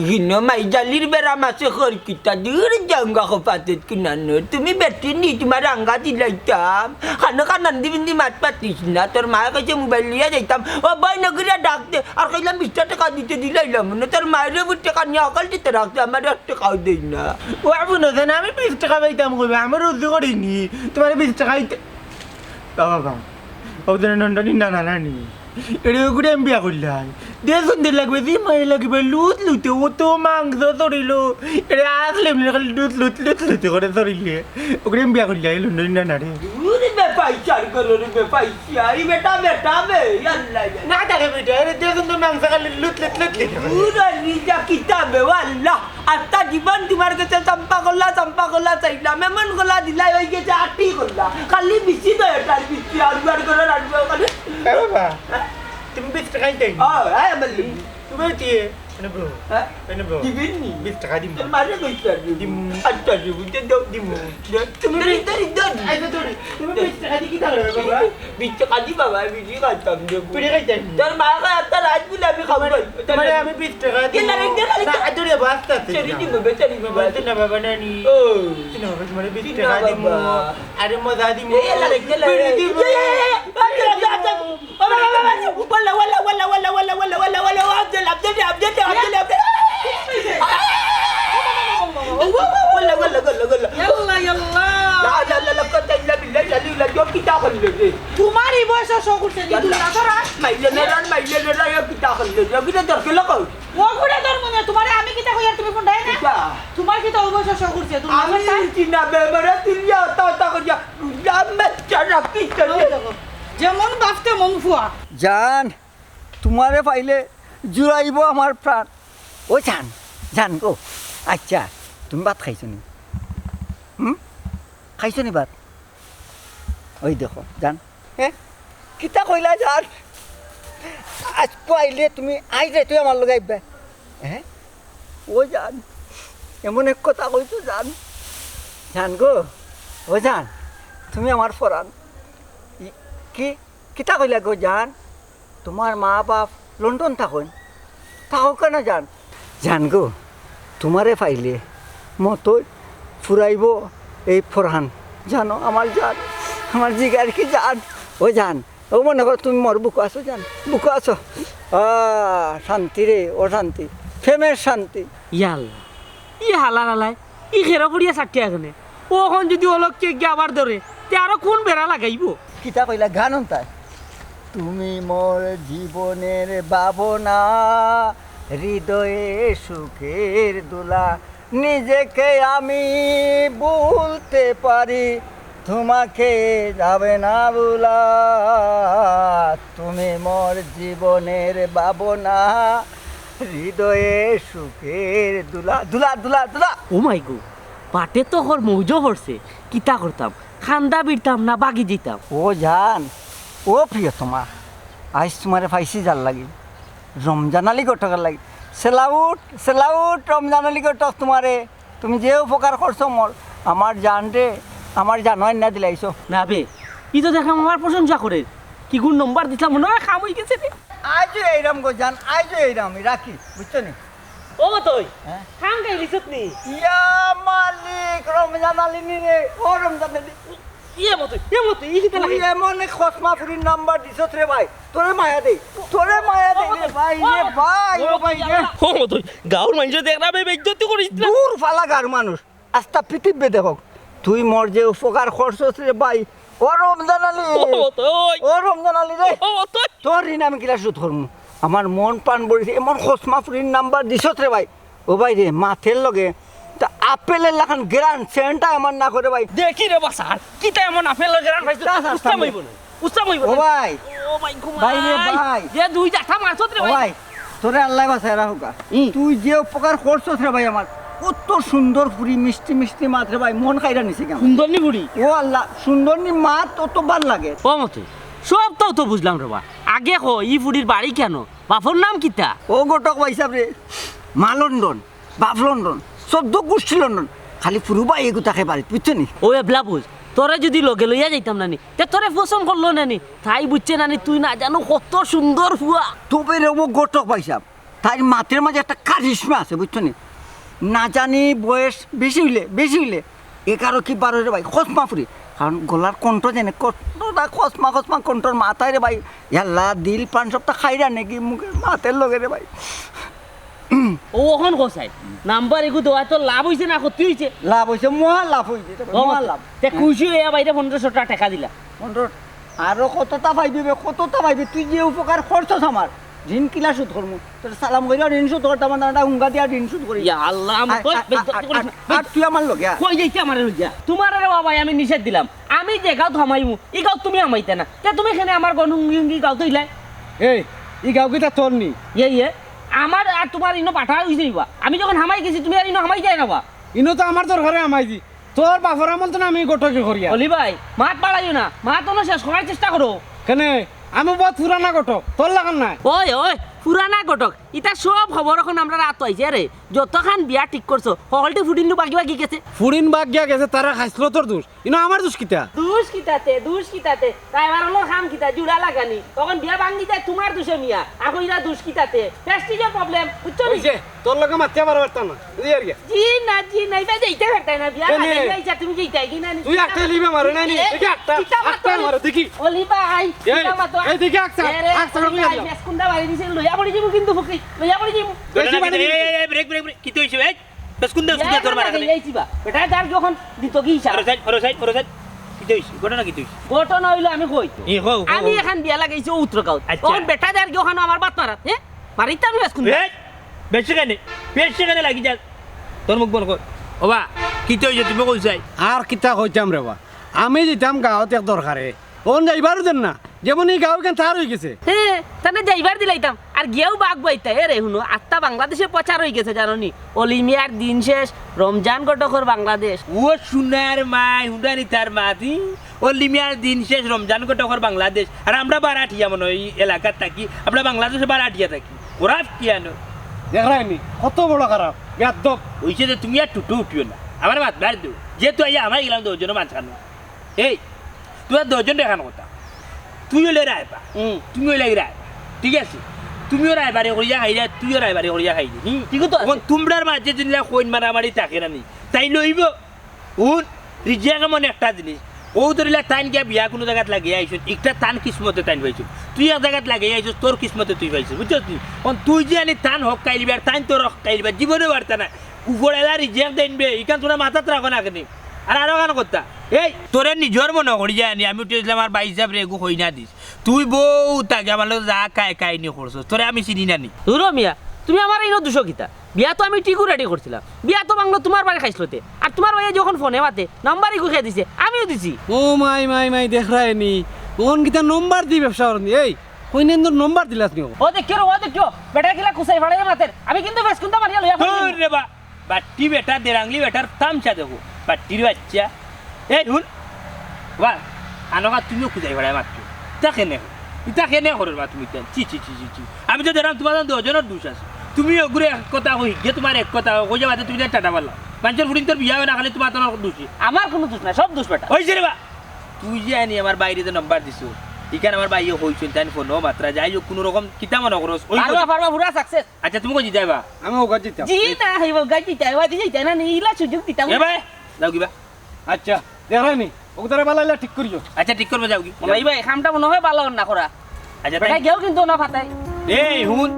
Gino mai jalir berama sekhor kita dir jangga kepatet kunano tumi betini cuma rangga tidak hitam karena kanan di binti mat patisna termaya ke mobile dia hitam oh boy negeri dakte arkailam bisa tekan di dilai lamun termaya butekan nyakal di terak sama dak tekau dina ওয়াবু না জানা আমি 20 টাকা পাইতাম কইবা আমার রোজ করিনি তোমার 20 টাকা বাবা ওদের নন্দনী না না নানি এড়ে গুড়ে আমি বিয়া করলাম দে সুন্দর লাগবে যে মাই লাগবে লুট লুটে ও তো মাংস ধরিল এড়ে আসলে লুট লুট লুট লুট করে ধরিলে ওগুলো আমি বিয়া করলাম লন্ডনী না না রে Uri be paisar karo be paisar i beta be yalla না থাকে বেটা এড়ে দে সুন্দর মাংস খালি লুট লুট লুট Ura ni ja kita be wallah atta jiban tumar kache champa kolla saila memon kolla dilai hoye geche ati kolla kali bisi do etar bisi arbar karo radbar kali বাবা তুমি 20 টাকা দিতে oh ay malli তুমি দিয়ে এনে bro ha এনে bro dibini 20 টাকা দিম mare ko isar Dim. atta jibu te do দিমু তুমি dari আই তো তোরে তুমি 20 টাকা দি কি করে বাবা bicho kadi baba biji katam de পিড়ে খাইতে tar maka atta raj bula bi khabar তোমারে আমি 20 টাকা দিই Kila ring kali না আদরে বাস্তা ceri di bebe ceri বাবা bebe তো না বাবা নানি oh তুমি তোমারে 20 Tina টাকা দিমু baba. আরে মজা দিমু Eh, la ring la পিড়ে দিমু ইয়াল্লা ইয়াল্লা তোমার এই বয়স শো করছে নি তুই না তোরা ও গুড়া তোর মনে তোমারে আমি কিতা কইয়ার তুমি ফোন দেয় না তোমার কিতা ওই বয়স শো করছে তুমি যেমন বাপতে মন ফুয়া জান তোমারে পাইলে জুড়াইব আমার প্রাণ ও জান জান গো আচ্ছা তুমি ভাত খাইছো নি খাইছো নি ভাত ওই দেখো জান হ্যাঁ কিতা কইলা জান আজ পাইলে তুমি আই যাই তুই আমার লগে আইবা হ্যাঁ ও জান এমন এক কথা কইছো জান জান গো ও জান তুমি আমার ফরান কি কিতা কইলা গো জান তোমার মা বাপ লন্ডন থাকুন থাকো কেন জান জান গো তোমারে পাইলে মতো ফুরাইব এই ফরহান জানো আমার জান আমার জিগার কি জান ও জান ও মনে করো তুমি মোর বুকু আছো জান বুকু আছো শান্তি রে ও শান্তি ফেমের শান্তি ইয়াল্লা ই হালা হালাই ই খেরা পড়িয়া চারটি এখানে ওখন যদি অলককে গিয়ে আবার ধরে তে আরো কোন বেড়া লাগাইব কিতা কইলা গান তাই তুমি মোর জীবনের ভাবনা হৃদয়ে সুখের দোলা নিজেকে আমি বলতে পারি তোমাকে যাবে না বলা তুমি মোর জীবনের ভাবনা হৃদয়ে সুখের দোলা দোলা দোলা দোলা ও মাই গো পাটে তো হর মৌজো হরছে কিতা করতাম খান্দা বিরতাম না বাগি যেতাম ও জান ও প্রিয়তমা আজ তোমারে ফাইসি জাল লাগি রমজান আলী গটকার লাগি সেলাউট রমজান আলী গটক তোমারে তুমি যে উপকার করছো মোর আমার জান রে আমার জান হয় না দিলাইছো না বে ই তো দেখলাম আমার প্রশংসা করে কি গুণ নম্বর দিতাম মনে হয় খাম হয়ে গেছে রে আজও এইরাম গো জান আজও এইরাম রাখি বুঝছো নি ও তুই হ্যাঁ খাম গাই লিসত নি ইয়া মালিক রমজান আলী নি রে ও রমজান আলী ইয়ে মতো ই কিতা তুই লাগে এমন খসমা ফুরির নাম্বার দিছত রে ভাই তোরে মায়া দে রে ভাই রে ভাই ও ভাই রে ও তুই গাঁর মানুষ দেখ না বে বেজ্জতি করিস না দূর ফালা গার মানুষ আস্তা পৃথিবী দেখক তুই মোর যে উপকার করছস রে ভাই ও রমজান আলী ও তুই ও রমজান আলী রে ও তুই তোর ঋণ আমি কিলা সুদ করমু আমার মন প্রাণ বলিছে এমন খসমা ফুরির নাম্বার দিছত রে ভাই ও ভাই রে মাথের লগে তা আপেলের লাখান গ্রান্ড সেন্টা আমার না করে ভাই দেখি রে বাসার কিতা এমন আপেল গ্রান ভাই উস্তাম হইব না উস্তাম হইব ও ভাই ও মাই গো ভাই রে ভাই যে দুই জাঠা মারছত রে ও ভাই ভাই তোরে আল্লাহ বাসায় রাখুকা তুই যে উপকার করছস রে ভাই আমার কত সুন্দর ফুরি মিষ্টি মিষ্টি মাত রে ভাই মন খাইরা নিছে কেমন সুন্দর নি বুড়ি ও আল্লাহ সুন্দর নি মাত অত ভাল লাগে ও মতে সব তো বুঝলাম রে বা আগে কো ই ফুড়ির বাড়ি কেন বাপর নাম কিতা ও গোটক ভাইসাব রে মা লন্ডন বাপ লন্ডন 14 গোষ্ঠী লন্ডন খালি ফুরু ভাই এগুতাকে বাড়ি বুঝছো নি ও এবলা বুঝ তোরে যদি লগে লইয়া যাইতাম নানি তে তোরে পছন্দ করলো নানি তাই বুঝছে নানি তুই না জানো কত সুন্দর ফুয়া তবে রে ও গোটক ভাইসাব তাই মাতের মাঝে একটা কারিশমা আছে বুঝছো নি না জানি বয়স বেশি হইলে 11 কি 12 রে ভাই খসমা ফুরি কারণ গলার কণ্ঠ জানে কণ্ঠটা খসমা কণ্ঠর মাথায় রে ভাই ইয়াল্লা দিল প্রাণ সবটা খাইরা নাকি মুখে মাতের লগে রে ভাই ও ওখান কোসাই নাম্বার এগু দেওয়া তো লাভ হইছে না ক্ষতি হইছে লাভ হইছে মহা লাভ হইছে মহা লাভ তে খুশি হইয়া বাইরে 1500 টাকা দিলা কণ্ঠর আরো কতটা পাইবি তুই যে উপকার করছস আমার ঋণ কিলা সুদ করমু তোর সালাম কইরা ঋণ সুদ করতাম না হুঙ্গা দিয়া ঋণ সুদ করি ইয়া আল্লাহ আমি কই আর তুই আমার লগে কই যাইছে আমার লইয়া তোমার রে বাবা আমি নিষেধ দিলাম আমি যে গাও থামাইমু ই গাও তুমি আমাইতে না তে তুমি এখানে আমার গনুঙ্গি গাও তইলাই এই ই গাঁও কিটা তোর নি ইয়ে আমার আর তোমার ইনো পাঠা হইছে নিবা আমি যখন হামাই গেছি তুমি আর ইনো হামাই যায় না বা ইনো তো আমার দরকারে আমাইছি তোর বাপর আমল তো না আমি গোটকে করিয়া অলি ভাই মাত বাড়াইও না মাত তো শেষ করার চেষ্টা করো কেনে আমি বহুত পুরানা গোটক তোর লাগান নাই ওই পুরানা ঘটক ইটা সব খবর এখন আমরা রাত হইছে রে যতখান বিয়া ঠিক করছো সকলটি ফুটিনু বাকি গেছে ফুরিন বাগ গিয়া গেছে তারা খাইছিল তোর দোষ ইনো আমার দোষ কিতা দুষ কিতাতে ড্রাইভার হলো খাম কিতা জুড়া লাগানি তখন বিয়া ভাঙি যায় তোমার দোষে মিয়া এখন ইরা দুষ কিতাতে প্রেস্টিজের প্রবলেম বুঝছো নি হইছে তোর লগে মাতিয়া পারবার না ইয়ার গিয়া জি না ইবা যাইতে পারতাই না বিয়া কেনে? ভাঙি যাইছা তুমি যাইতাই কি না নি তুই একটা লিবে মারো না নি দেখি একটা মারো দেখি ওলি ভাই এই, এই দেখি আকসা লগে যাও মেসকুন্ডা বাড়ি দিছে লইয়া পড়ি যাবো কিন্তু ফুকি লইয়া পড়ি যাবো বেশি বাড়ি দিবি। ব্রেক কি তো হইছে এই বেশ কোন দেশ তোর মারা গেল বেটা যার যখন দিত কি হিসাব ফরো সাইড কি তো হইছে ঘটনা কি তো হইছে ঘটনা হইলো আমি কই ই হও আমি এখন বিয়া লাগাইছি উত্তরগাঁও আচ্ছা। তখন বেটা যার যখন আমার বাত মারাত হ্যাঁ মারিতে আমি মেসকুন্ডা এই বেশি কেন লাগি যা তোর মুখ বল কর ওবা কি তো হইছে তুমি কইছাই আর কিতা কইতাম রে বা আমি যেতাম গাঁৱত এক দরকারে ওন যাইবারও দেন না যেমন এই গাঁও কেন তার হয়ে গেছে হ্যাঁ তাহলে যাইবার দিলাইতাম আর গিয়েও বাঘ বইতা রে শুনো আত্মা বাংলাদেশে প্রচার হয়ে গেছে জানো নি অলিমিয়ার দিন শেষ রমজান কটকর বাংলাদেশ ও সোনার মাই হুডানি তার মাতি ও লিমিয়ার দিন শেষ রমজান কটকর বাংলাদেশ আর আমরা বারাটিয়া মনে হয় এই এলাকার থাকি আমরা বাংলাদেশে বারাটিয়া থাকি ওরা কি আনো দেখরাইনি কত বড় খারাপ বেদব হইছে যে তুমি আর টুটু উঠিও না আমার মাত বার দেও যেহেতু আইয়া আমার গেলাম দুজন মাঝখানে এই তুই আর দুজন দেখানো কথা তুই হলে রায়বা তুমি হলে রায়বা ঠিক আছে তুমিও রায়বারে করিয়া খাইলে তুইও রায়বারে করিয়া খাইলি ঠিক তো এখন তোমরার মাঝে যদি কইন মারামারি থাকে না নি তাই লইব উন রিজিয়াকে মনে একটা জিনিস ও ধরিলে তাইন গিয়া বিয়া কোনো জায়গাত লাগিয়ে আইছ একটা তান কিসমতে তাইন পাইছ তুই এক জায়গাত লাগিয়ে আইছ তোর কিসমতে তুই পাইছ বুঝছ তুই তুই যে আনি তান হক কাইলিবার তাইন তোর হক কাইলিবার জীবনে বার্তা না উপরেলা রিজিয়াক দেনবে ইখান তোরা মাথাত রাখো না কেন আর আরো গান কথা এই তোরে নিজর মনে করি যায়নি আমি উঠেছিলাম আমার বাই হিসাব রেগু হই না দিস তুই বউ তাকে আমার লোক যা কাহিনী করছো তোরে আমি চিনি না নি ধরো মিয়া তুমি আমার এই দুশো কিতা বিয়া তো আমি টিকু রেডি করছিলাম বিয়া তো বাংলো তোমার বাড়ি খাইছিলতে আর তোমার ভাইয়া যখন ফোনে মাতে নাম্বারই গুখিয়ে দিছে আমিও দিছি ও মাই দেখরাইনি ওন কিতা নম্বর দি ব্যবসা করনি এই কইনেন্দর নম্বর দিলাস নি ও দেখিও বেটা কিলা কুসাই ফাড়াই মাতের আমি কিন্তু বেশ কুন্তা মারিয়া লইয়া তোর রে বা বাটি বেটা দেরাংলি বেটার তামচা দেখো বাটির বাচ্চা এই শুন বা আনকা তুমিও খুঁজাই বেড়ায় মাত্র তাকে নে করো বা তুমি চি আমি তো দেখলাম তোমার দুজনের দোষ আছে তুমি ওগুলো এক কথা হই গিয়ে তোমার এক কথা কই যাবাতে তুমি টাটা পারলাম মানুষের ফুটিং তোর বিয়া হয় না খালি তোমার তোমার দোষী আমার কোনো দোষ না সব দোষ বেটা হয়েছে রে বা তুই যে আনি আমার বাইরে যে নম্বর দিছো এখানে আমার বাইরে হয়েছিল তাই ফোনও মাত্রা যাই হোক কোনো রকম কিতা মনে করো পারবা পুরা সাকসেস আচ্ছা তুমি কই যাইবা আমি ওগা জিতাম জি না হইব গাজি তাইবা দিই তাই না ইলা সুযোগ দিতাম এ ভাই যাও কিবা আচ্ছা দেখরাইনি ওগদারে বালাইলা ঠিক করিও আচ্ছা ঠিক করবে যাও কি ভাই ভাই খামটা মনে হয় ভালো না করা আচ্ছা বেটা তাই গেও কিন্তু না ফাটাই এই হুন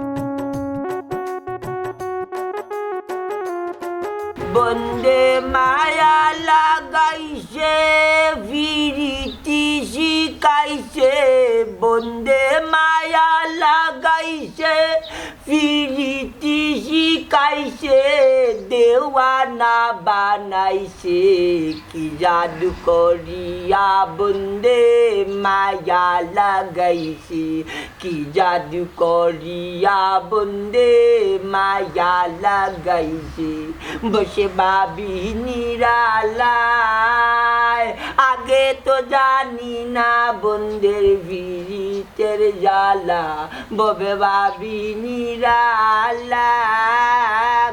বন্দে মায়া লাগাইছে ফিরিতি শিকাইছে বন্দে মায়া লাগাইছে ফিরিতি শিকাইছে শিখাইছে দেওয়ানা বানাইছে কি জাদু করিয়া বন্দে মায়া লাগাইছে কি জাদু করিয়া বন্দে মায়া লাগাইছে বসে ভাবি নিরালায় আগে তো জানি না বন্দের ভিড়িতের জ্বালা ববে ভাবি নিরালা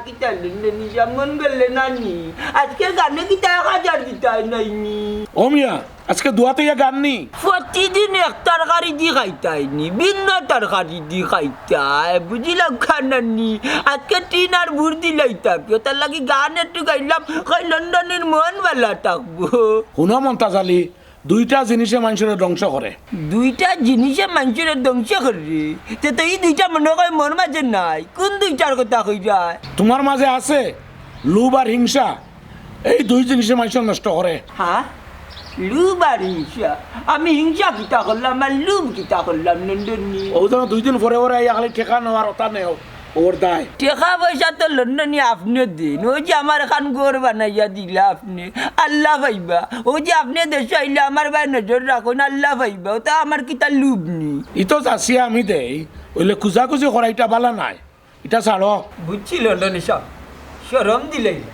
কি চললেন মন গেলে নানি আজকের গানে কি 1000 দিতে নাইনি ও মিয়া আজকে দোয়াতে ইয়া গান নি প্রতিদিন এক তরকারি দিয়ে খাইতাইনি ভিন্ন তরকারি দিয়ে খাইতাই বুঝিলাম খানানি আজকে টিন আর বুড় দিলাই থাকবে তার লাগি গান একটু গাইলাম খাই লন্ডনের মন ভালো থাকবো শুনো মমতাজ আলী দুইটা জিনিসে মানুষের ধ্বংস করে দুইটা জিনিসে মানুষের ধ্বংস করে তো এই দুইটা মনে হয় মন মাঝে নাই কোন দুইটার কথা কই যায় তোমার মাঝে আছে লোভ আর হিংসা এই দুই জিনিসে মানুষের নষ্ট করে হ্যাঁ লুব আর হিংসা আমি হিংসা কিতা করলাম আর লুব কিতা করলাম লন্ডনী ও যেন 2 দিন পরে পরে আইয়া খালি ঠেকা নেওয়ার কথা নেও ওর দায় টাকা পয়সা তো লন্ডনী আপনি দিন ওই যে আমার এখন গোর বানাইয়া দিলা আপনি আল্লাহ ভাইবা ওই যে আপনি দেশে আইলে আমার ভাই নজর রাখুন আল্লাহ ভাইবা ওটা আমার কিতা লুব নি ইতো চাষিয়া আমি দেই ওইলে খুঁজাখুঁজি করা এটা বালা নাই এটা ছাড়ো বুঝছি লন্ডনী সব সরম দিলেই না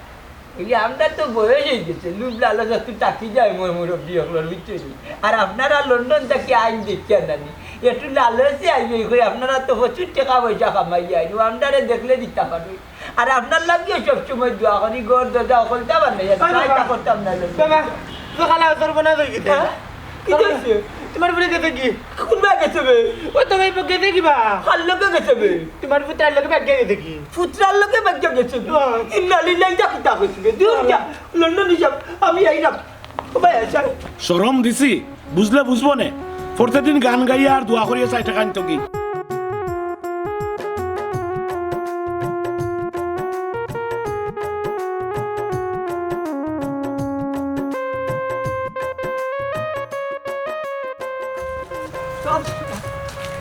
এই আমরা তো বয়স হয়ে গেছে লুব লালচ একটু টাকি যায় মোর মুরব্বী হলো বুঝছি আর আপনারা লন্ডন থেকে আইন দেখিয়া নানি একটু লালচে আইবে কই আপনারা তো প্রচুর টাকা পয়সা কামাই আইন আপনারা দেখলে দিতে পারবে আর আপনার লাগিয়ে সবসময় দোয়া করি গড় দরজা অকলতে বানাই করতাম না বাবা তো খালা তোর বনা দই গিতে কি দেখছে তোমার বলে গেছে কি কোন ব্যাগ গেছে বে ও তো ভাই পকে দেখি বা কার লোকে গেছে বে তোমার পুত্রের লোকে ব্যাগ গেছে কি পুত্রার লোকে ব্যাগ গেছে ইন্নালি নাই যা কিতা কইছে দূর যা লন্ডন যাব আমি আইলাম ও ভাই আচ্ছা শরম দিছি বুঝলে বুঝবো নে প্রতিদিন গান গাইয়া আর দোয়া করিয়া 4 টাকা আনতো কি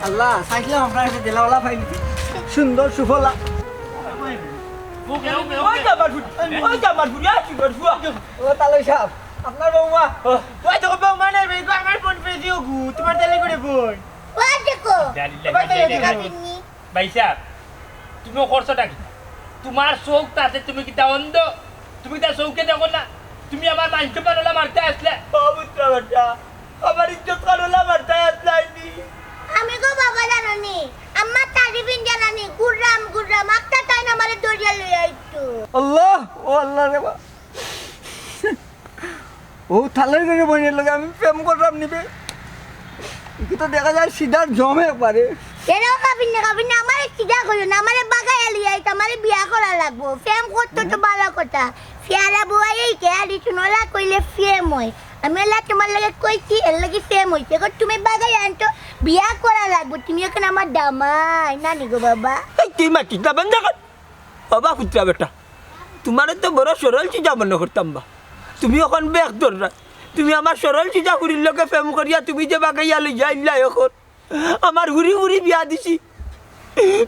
আল্লাহ চাইছিলাম আপনার একটা জেলাওয়ালা পাইলি সুন্দর সুফলা ওই যাবার ফুট ওই যাবার ফুট আসি গড়ুয়া ও তালই সাহেব আপনার বৌমা ওই তো বাবা মানে ভাই আমার ফোন পেয়েছি ও গু তোমার তেলে করে ফোন ও দেখো ভাই সাহেব তুমি করছোটা কি তোমার চোখ তাতে তুমি কি তা অন্ধ তুমি তা চৌকে দেখো না তুমি আমার মাংস পারলা মারতে আসলে ও পুত্র বাচ্চা আমার ইজ্জত করলা মারতে আসলাইনি আমি গো বাবা জানানি আম্মা তারিফিন জানানি গুররাম গুররাম একটা তাই না আমারে দরিয়া লই আইতো আল্লাহ ও আল্লাহ রে বা ও থালের করে বইনের লগে আমি প্রেম করলাম নিবে কি তো দেখা যায় সিধার জমে একবারে এরাও কাবিন না আমারে সিধা কইও না আমারে বাগায় লই আইতো আমারে বিয়া করা লাগবো প্রেম করতে তো ভালো কথা ফিয়ারা বুয়াই কে আদি শুনলা কইলে প্রেম হয় আমি আল্লাহ তোমার লাগে কইছি এর লাগি প্রেম হইছে গো তুমি বাগায় আনতো বিয়া করা লাগবো তুমি এখন আমার দামাই নানি গো বাবা এই তুই মাটিস না বন্ধ কর বাবা পুত্র বেটা তোমার তো বড় সরল চিজা মনে করতাম বা তুমি এখন ব্যাগ ধর না তুমি আমার সরল চিজা হুড়ির লোকে প্রেম করিয়া তুমি যে বাগাইয়া লই যাইলা এখন আমার হুড়ি হুড়ি বিয়া দিছি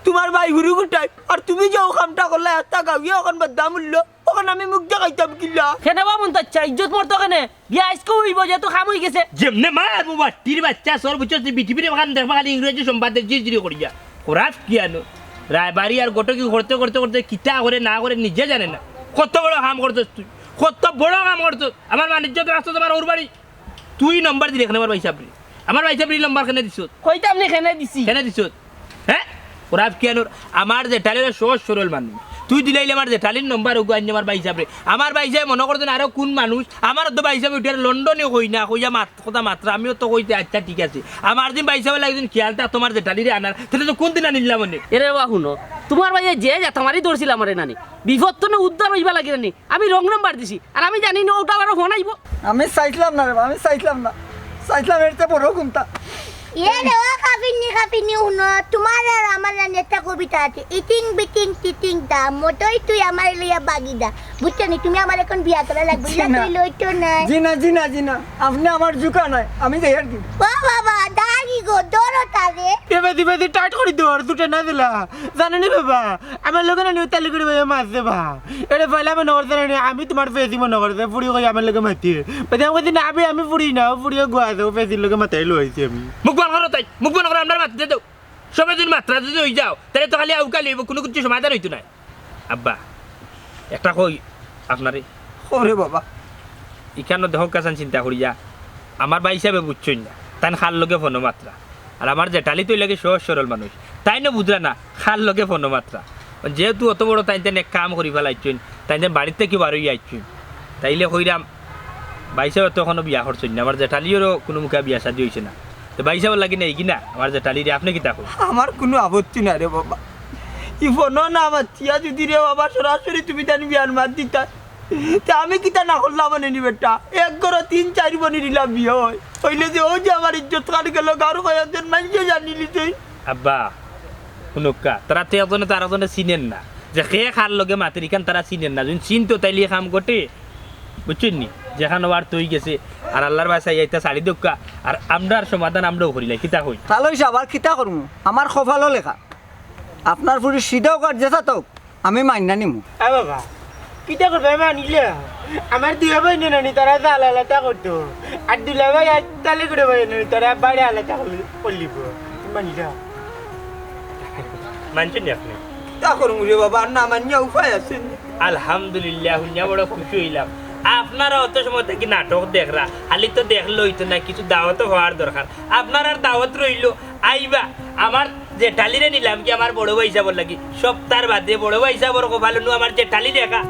তোমার ভাই হুড়ি গুটাই আর তুমি যে ও কামটা করলে একটা গাউয়া এখন বাদ্দা মূল্য ওখান আমি মুখ দেখাইতাম কিলা কেন বাবা মন তাচ্ছা ইজ্জত মরতো কেনে বিয়া আজকে হইব যেহেতু খাম হয়ে গেছে যেমনে মার বাবা টির বাচ্চা সর বুঝছিস পৃথিবীর বাগান দেখবা খালি ইংরেজি সম্পাদক জিরি করিয়া ওরাত কি আনো রায়বাড়ি আর গোটকি করতে করতে করতে কিতা করে না করে নিজে জানে না কত বড় কাম করছিস তুই কত বড় কাম করছিস আমার বাণিজ্য রাস্তা তোমার ওর বাড়ি তুই নম্বর দিলি এখানে আমার ভাই সাবরি নম্বর কেন দিছ কইতাম নি কেনে দিছি কেন দিছ হ্যাঁ ওরাত কি আনো আমার জেঠালির সহজ সরল মানুষ তুই দিলাইলে আমার জেঠালির নম্বর ওগু আনি আমার ভাই সাবরে আমার ভাই সাহেব মনে করতেন আরো কোন মানুষ আমার তো ভাই সাহেব উঠে লন্ডনে কই না কইয়া কথা মাত্রা আমিও তো কইতে আচ্ছা ঠিক আছে আমার দিন ভাই সাহেব লাগছেন খেয়ালটা তোমার জেঠালিরে আনার তাহলে তো কোন দিন আনিলাম মনে এরে বা শুনো তোমার ভাই যে জাতামারি ধরছিল আমারে নানি বিপদ তো উদ্ধার হইবা লাগে নানি আমি রং নাম্বার দিছি আর আমি জানি না ওটা আবার ফোন আইব আমি চাইছিলাম না রে বা, আমি চাইছিলাম না চাইছিলাম এর চেয়ে বড় কোনটা এ রে ও কাপিনি উনো তোমার আর আমার জানি একটা কবিতা আছে ইটিং বিটিং টিটিং দা মোটই তুই আমার লইয়া বাগি দা বুঝছো নি তুমি আমার এখন বিয়া করা লাগবে না তুই লইতো না জি না আপনি আমার জুকা নাই আমি যাই আর কি ও বাবা দা কি গো ধরো তারে এবার দিবে টাইট করে দৌড় দুটো না দিলা জানেনি বাবা আমার লোক না নিউ তালি করে ভাই মাছ দেবা এটা পয়লা মনে করতে না আমি তোমার ফেসি মনে করতে ফুড়ি কই আমার লোকে মাতি বাদে আমি কইছি না আমি ফুড়ি না ফুড়িও গোয়া দেবো ফেসির লোকে মাথায় লইছি আমি মুখ বন্ধ করো তাই মুখ বন্ধ করো আপনার মাত্রা দাও সবাই যদি মাত্রা যদি হয়ে যাও তাহলে তো খালি আউকালি কোনো কিছু সমাধান হইতো না আব্বা একটা কই আপনারে ওরে বাবা এখানে দেহ কাছান চিন্তা করিয়া আমার ভাই হিসাবে বুঝছই না তাই খাল লগে ফোনো মাত্রা আর আমার জেঠালি তো লাগে সহজ সরল মানুষ তাই না বুঝলা না খাল লগে ফোনো মাত্রা যেহেতু অত বড় তাই তেন এক কাম করি ফেলাইছেন তাই তেন বাড়িতে কি বারোই আইছেন তাইলে কইরাম ভাই সাহেব তো এখনো বিয়া করছেন না আমার জেঠালিরও কোনো মুখে বিয়া শাদি হয়েছে না তো ভাই সাহেব লাগি না এই কিনা আমার জেঠালিরে আপনি কি তাকো আমার কোনো আপত্তি নাই রে বাবা ই ফোনও না আমার তিয়া যদি রে বাবা সরাসরি তুমি তানি বিয়ার মাত দিতা তা আমি কিতা না করলাম মানে নি বেটা এক ঘরে 3-4 বনি দিলাম বিয়ে হয় হইলে যে ও যে আমার ইজ্জত কাটি গেল গারো কয়েকজন মানুষে জানিলি তুই আব্বা শুনুকা তারা তো একজনে তার একজনে চিনেন না যে খেয়ে খার লগে মাতির ইখান তারা চিনেন না যদি চিনতো তাইলে কাম করতে বুঝছেন নি যেখানে আর তৈ গেছে আর আল্লাহর বাসায় এইটা শাড়ি দোকা আর আমরার সমাধান আমরাও করিলাই কিতা কই তাহলে হইছে আবার কিতা করমু আমার কপালও লেখা আপনার ফুরি সিধাও কাট যেটা তো আমি মাইনা নিমু আ বাবা কিটা করবে আমি আনিলে আমার দুই ভাই নানি তারা জাল আলাদা করতো আর দুলা ভাই তালে করে ভাই নানি তারা বাড়ি আলাদা করলিব মানিলা মানছেন নি আপনি তা করুন রে বাবা আর না মানিয়া উপায় আছে আলহামদুলিল্লাহ হুনিয়া বড় খুশি হইলাম আপনারা অত সময় থেকে নাটক দেখরা খালি তো দেখলো হইতো না কিছু দাওয়াতও হওয়ার দরকার আপনার আর দাওয়াত রইলো আইবা আমার জেঠালিরে নিলাম কি আমার বড় ভাই হিসাবর লাগি সপ্তাহ বাদে বড় ভাই হিসাবর ভালো আমার জেঠালি দেখা